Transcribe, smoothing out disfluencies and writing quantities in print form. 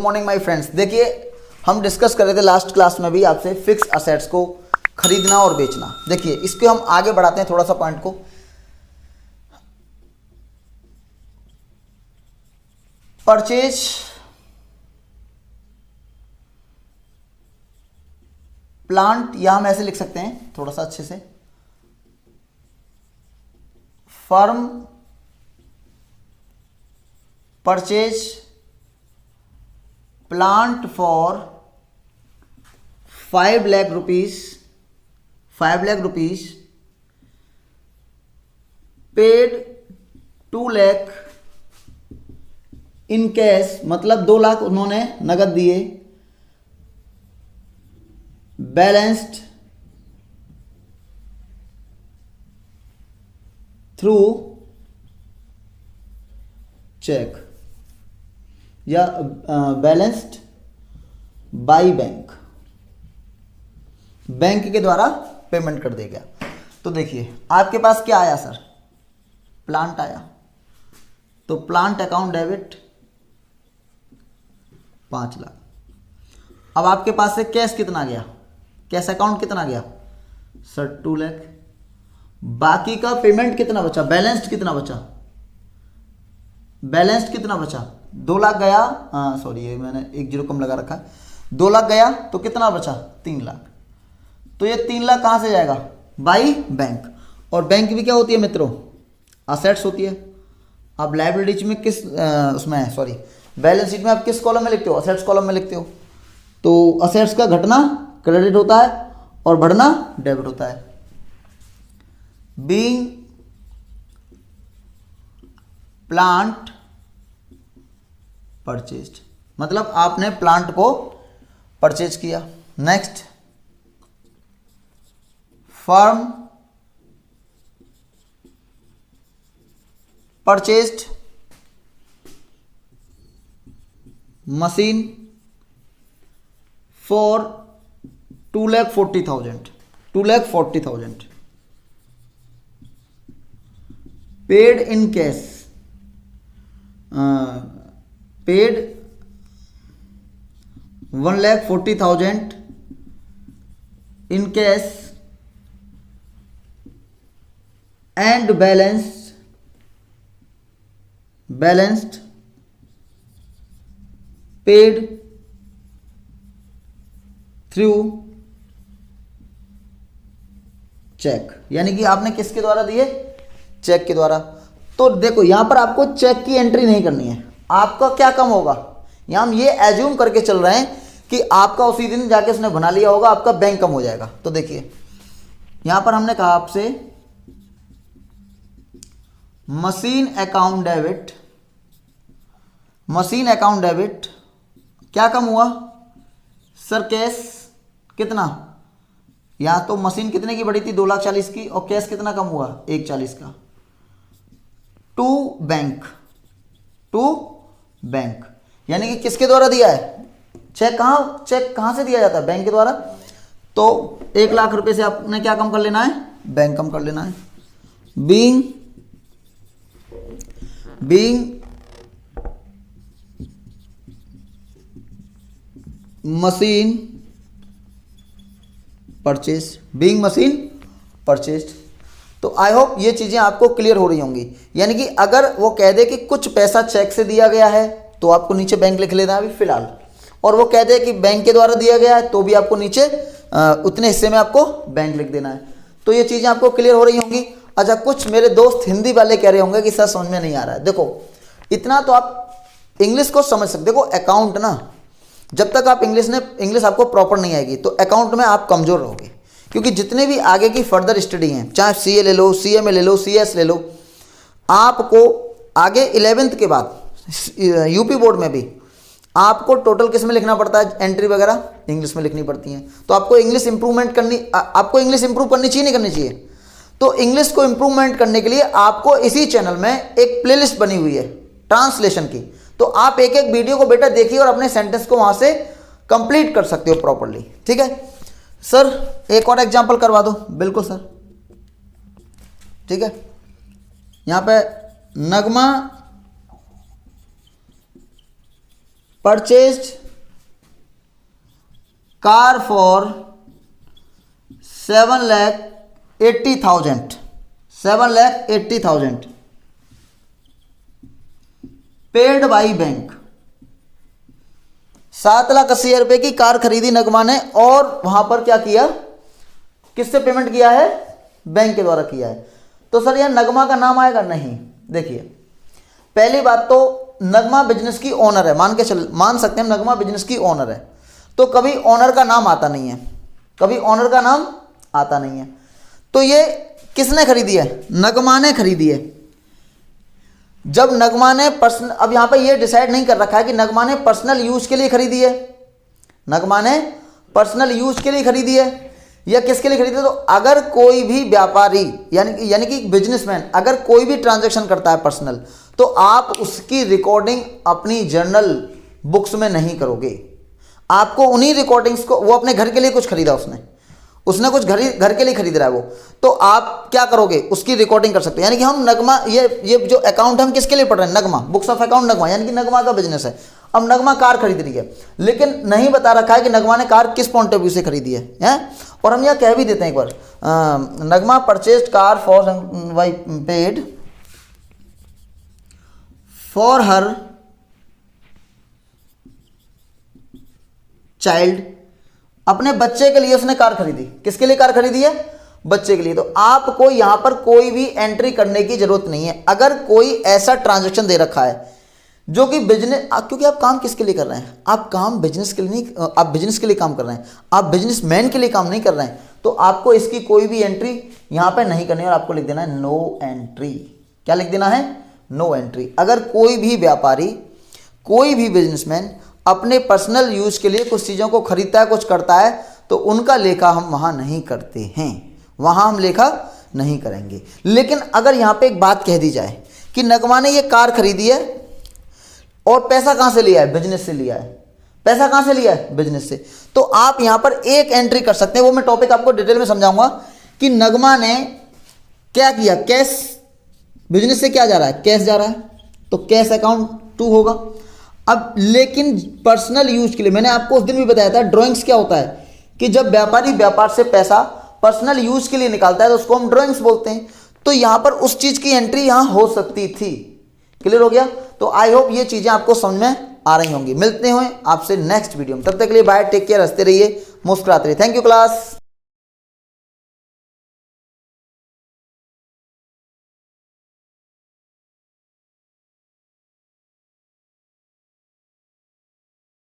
Morning my friends. देखिए हम discuss कर रहे थे लास्ट क्लास में भी आपसे फिक्स असेट्स को खरीदना और बेचना। देखिए इसके हम आगे बढ़ाते हैं थोड़ा सा पॉइंट को। परचेज प्लांट, या हम ऐसे लिख सकते हैं थोड़ा सा अच्छे से, firm purchase plant for 5 lakh rupees, 5 lakh rupees, paid 2 lakh in cash, मतलब 2 लाख उन्होंने नगद दिए, बैलेंस्ड थ्रू चेक या बैलेंस्ड बाय बैंक, बैंक के द्वारा पेमेंट कर देगा। तो देखिए आपके पास क्या आया सर, प्लांट आया, तो प्लांट अकाउंट डेबिट 5 लाख। अब आपके पास से कैश कितना गया, कैश अकाउंट कितना गया सर 2 लाख। बाकी का पेमेंट कितना बचा, बैलेंस्ड कितना बचा, बैलेंस्ड कितना बचा 2 लाख गया, हाँ सॉरी ये मैंने 1 जीरो कम लगा रखा है, 2 लाख गया तो कितना बचा 3 लाख। तो ये 3 लाख कहाँ से जाएगा, बाई बैंक। और बैंक भी क्या होती है मित्रों, असेट्स होती है। आप लायबिलिटीज में किस उसमें सॉरी बैलेंस शीट में आप किस कॉलम में लिखते हो, असेट्स कॉलम में लिखते हो। तो असेट्स का घटना क्रेडिट होता है और बढ़ना डेबिट होता है। बीइंग प्लांट परचेज्ड, मतलब आपने प्लांट को परचेज किया। Next firm purchased machine for 2,40,000, 2,40,000, paid in cash, paid 1,40,000 in cash and balanced paid through cheque, यानी कि आपने किसके द्वारा दिए, चेक के द्वारा। तो देखो यहां पर आपको चेक की एंट्री नहीं करनी है। आपका क्या कम होगा, यहां हम ये एज्यूम करके चल रहे हैं कि आपका उसी दिन जाके उसने बना लिया होगा, आपका बैंक कम हो जाएगा। तो देखिए यहां पर हमने कहा आपसे machine account debit, machine account debit क्या कम हुआ सर, कैश कितना, या तो मशीन कितने की बढ़ी थी 2,40,000 की, और कैश कितना कम हुआ 1,40,000 का। टू बैंक, टू बैंक यानी कि किसके द्वारा दिया है, चेक कहां से दिया जाता है, बैंक के द्वारा। तो 1 लाख रुपए से आपने क्या कम कर लेना है, बैंक कम कर लेना है। Being machine purchase, being machine purchased. तो आई होप ये चीज़ें आपको क्लियर हो रही होंगी। यानी कि अगर वो कह दे कि कुछ पैसा चेक से दिया गया है तो आपको नीचे बैंक लिख लेना है अभी फिलहाल, और वो कह दे कि बैंक के द्वारा दिया गया है तो भी आपको नीचे उतने हिस्से में आपको बैंक लिख देना है। तो ये चीज़ें आपको क्लियर हो रही होंगी। अच्छा, कुछ मेरे दोस्त हिंदी वाले कह रहे होंगे कि सर समझ में नहीं आ रहा है। देखो इतना तो आप इंग्लिश को समझ सकते। देखो अकाउंट ना, जब तक आप इंग्लिश आपको प्रॉपर नहीं आएगी तो अकाउंट में आप कमज़ोर रहोगे, क्योंकि जितने भी आगे की फर्दर स्टडी हैं, चाहे सीए ले लो, सीएमए ले लो, सीएस ले लो, आपको आगे 11th के बाद यूपी बोर्ड में भी आपको टोटल किस में लिखना पड़ता है, एंट्री वगैरह इंग्लिश में लिखनी पड़ती हैं। तो आपको इंग्लिश इंप्रूवमेंट करनी, आपको इंग्लिश इंप्रूव करनी चाहिए नहीं करनी चाहिए। तो इंग्लिश को इंप्रूवमेंट करने के लिए आपको इसी चैनल में एक प्लेलिस्ट बनी हुई है ट्रांसलेशन की। तो आप एक एक वीडियो को बेटा देखिए और अपने सेंटेंस को वहां से कंप्लीट कर सकते हो प्रॉपरली। ठीक है सर, एक और एग्जांपल करवा दो। बिल्कुल सर, ठीक है। यहां पे Nagma purchased car for 7,80,000, 7,80,000 paid by bank. 7,80,000 रुपए की कार खरीदी नगमा ने और वहां पर क्या किया, किससे पेमेंट किया है, बैंक के द्वारा किया है। तो सर यह नगमा का नाम आएगा, नहीं। देखिए पहली बात तो नगमा बिजनेस की ओनर है, मान सकते हैं नगमा बिजनेस की ओनर है, तो कभी ओनर का नाम आता नहीं है, कभी ओनर का नाम आता नहीं है। तो ये किसने खरीदी है, नगमा ने खरीदी है। जब नगमा ने पर्सनल, अब यहां पे ये डिसाइड नहीं कर रखा है कि नगमा ने पर्सनल यूज के लिए खरीदी है, नगमा ने पर्सनल यूज के लिए खरीदी है या किसके लिए खरीदी है। तो अगर कोई भी व्यापारी यानी कि बिजनेसमैन अगर कोई भी ट्रांजैक्शन करता है पर्सनल, तो आप उसकी रिकॉर्डिंग अपनी जर्नल बुक्स में नहीं करोगे। आपको उन्हीं रिकॉर्डिंग्स को, वो अपने घर के लिए कुछ खरीदा, उसने कुछ घर के लिए खरीद रहा है वो, तो आप क्या करोगे, उसकी रिकॉर्डिंग कर सकते हो। यानी कि हम नगमा, ये जो अकाउंट हम किसके लिए पढ़ रहे हैं, नगमा, बुक्स ऑफ अकाउंट नगमा, यानी कि नगमा का बिजनेस है। अब नगमा कार खरीद रही है, लेकिन नहीं बता रखा है कि नगमा ने कार किस पॉइंट ऑफ व्यू से खरीदी है? और हम यह कह भी देते हैं एक बार, Nagma purchased car for paid for हर चाइल्ड, अपने बच्चे के लिए उसने कार खरीदी। किसके लिए कार खरीदी है, बच्चे के लिए। तो आपको यहां पर कोई भी एंट्री करने की जरूरत नहीं है। अगर कोई ऐसा ट्रांजैक्शन दे रखा है जो कि बिजनेस, क्योंकि आप काम किसके लिए कर रहे हैं, आप काम बिजनेस के लिए नहीं, आप बिजनेस के लिए काम कर रहे हैं, आप बिजनेसमैन के लिए काम नहीं कर रहे हैं, तो आपको इसकी कोई भी एंट्री यहां पे नहीं करनी है और आपको लिख देना है नो एंट्री। क्या लिख देना है, नो एंट्री। अगर कोई भी व्यापारी, कोई भी बिजनेसमैन अपने पर्सनल यूज के लिए कुछ चीज़ों को खरीदता है, कुछ करता है, तो उनका लेखा हम वहां नहीं करते हैं, वहां हम लेखा नहीं करेंगे। लेकिन अगर यहां पे एक बात कह दी जाए कि नगमा ने ये कार खरीदी है और पैसा कहां से लिया है, बिजनेस से लिया है, पैसा कहां से लिया है, बिजनेस से, तो आप यहां पर एक एंट्री कर सकते हैं। वो मैं टॉपिक आपको डिटेल में समझाऊंगा कि नगमा ने क्या किया, कैश, बिजनेस से क्या जा रहा है, कैश जा रहा है, तो कैश अकाउंट 2 होगा। अब लेकिन पर्सनल यूज के लिए, मैंने आपको उस दिन भी बताया था, ड्राइंग्स क्या होता है कि जब व्यापारी व्यापार से पैसा पर्सनल यूज के लिए निकालता है तो उसको हम ड्राइंग्स बोलते हैं। तो यहां पर उस चीज की एंट्री यहां हो सकती थी। क्लियर हो गया? तो आई होप ये चीजें आपको समझ में आ रही होंगी। मिलते हैं आपसे नेक्स्ट वीडियो में, तब तक के लिए बाय, टेक केयर, हंसते रहिए, मुस्कुराते रहिए। Thank you class.